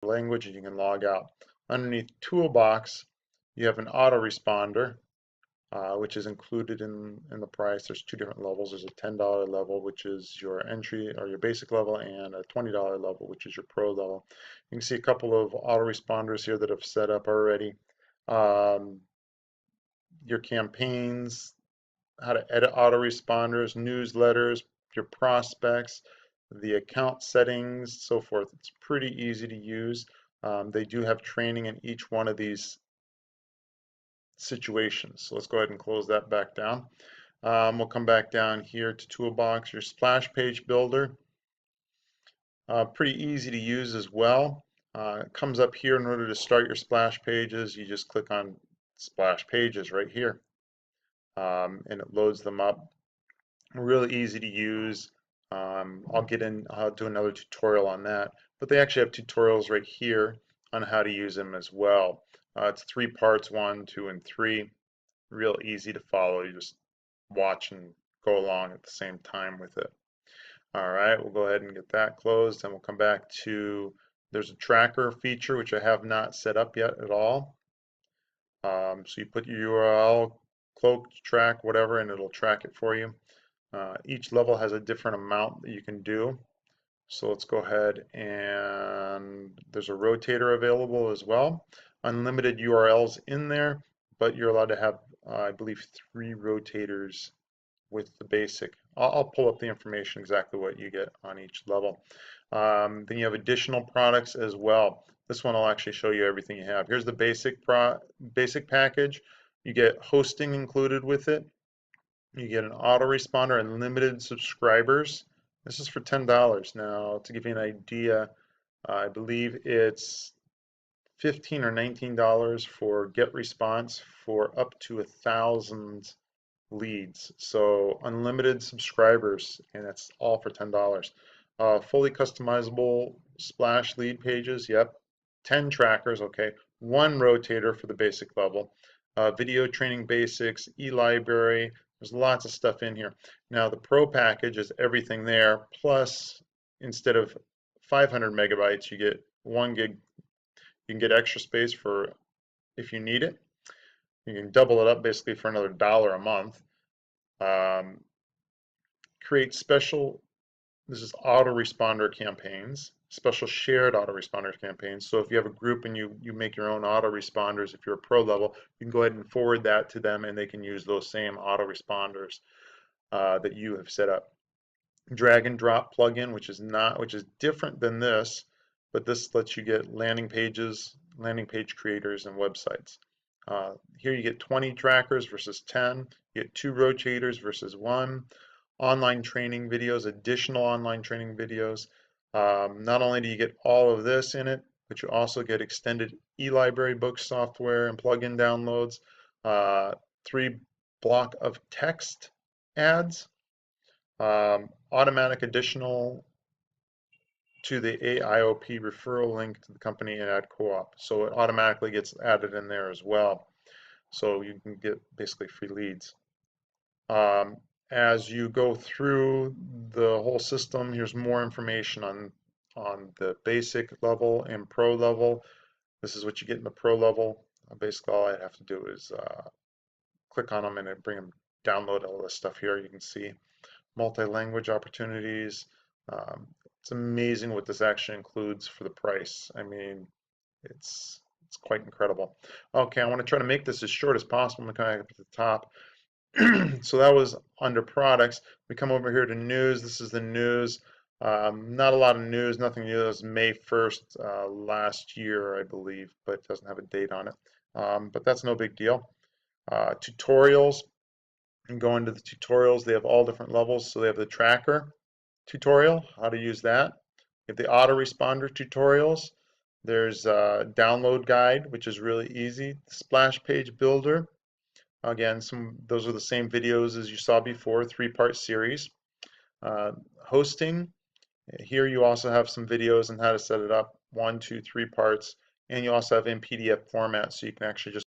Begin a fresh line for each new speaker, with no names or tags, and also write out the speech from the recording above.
language, and you can log out. Underneath Toolbox, you have an autoresponder, which is included in the price. There's two different levels. There's a $10 level, which is your entry or your basic level, and a $20 level, which is your pro level. You can see a couple of autoresponders here that have set up already. Your campaigns, how to edit autoresponders, newsletters, your prospects, the account settings, so forth. It's pretty easy to use. They do have training in each one of these situations. So let's go ahead and close that back down. We'll come back down here to Toolbox, your splash page builder. Pretty easy to use as well. It comes up here. In order to start your splash pages, you just click on splash pages right here, and it loads them up. Really easy to use. I'll do another tutorial on that, but they actually have tutorials right here on how to use them as well. It's 3 parts, 1, 2, and 3. Real easy to follow. You just watch and go along at the same time with it. All right, we'll go ahead and get that closed, and we'll come back to, there's a tracker feature, which I have not set up yet at all. So you put your URL, cloak, track, whatever, and it'll track it for you. Each level has a different amount that you can do. So let's go ahead, and there's a rotator available as well. Unlimited URLs in there, but you're allowed to have, I believe, 3 rotators with the basic. I'll pull up the information exactly what you get on each level. Then you have additional products as well. This one will actually show you everything you have. Here's the basic package. You get hosting included with it. You get an autoresponder and limited subscribers. This is for $10. Now, to give you an idea, I believe it's $15 or $19 for GetResponse for up to 1,000 leads. So unlimited subscribers, and that's all for $10. Fully customizable splash lead pages. Yep. 10 trackers. Okay. 1 rotator for the basic level. Video training basics, e-library. There's lots of stuff in here. Now the pro package is everything there, plus instead of 500 megabytes, you get 1 gig. You can get extra space for if you need it. You can double it up basically for another $1 a month. Create special, this is autoresponder campaigns, special shared autoresponder campaigns. So if you have a group and you make your own autoresponders, if you're a pro level, you can go ahead and forward that to them, and they can use those same autoresponders that you have set up. Drag and drop plugin, which is different than this, but this lets you get landing pages, landing page creators, and websites. Here you get 20 trackers versus 10. You get 2 rotators versus 1. Online training videos, additional online training videos. Not only do you get all of this in it, but you also get extended e-library book software and plugin downloads, 3 block of text ads, automatic additional to the AIOP referral link to the company and ad co-op. So it automatically gets added in there as well. So you can get basically free leads. As you go through the whole system, here's more information on the basic level and pro level. This is what you get in the pro level. Basically, all I have to do is click on them and bring them, download all this stuff here. You can see multi-language opportunities. It's amazing what this actually includes for the price. I mean, it's quite incredible. Okay, I want to try to make this as short as possible. I'm kind of up at the top. So that was under products. We come over here to news. This is the news. Not a lot of news, nothing new. It was May 1st last year, I believe, but it doesn't have a date on it. But that's no big deal. Tutorials. And go into the tutorials. They have all different levels. So they have the tracker tutorial, how to use that. You have the autoresponder tutorials. There's a download guide, which is really easy. The splash page builder. Again, those are the same videos as you saw before, 3-part series. Hosting. Here you also have some videos on how to set it up, 1, 2, 3 parts. And you also have in PDF format, so you can actually just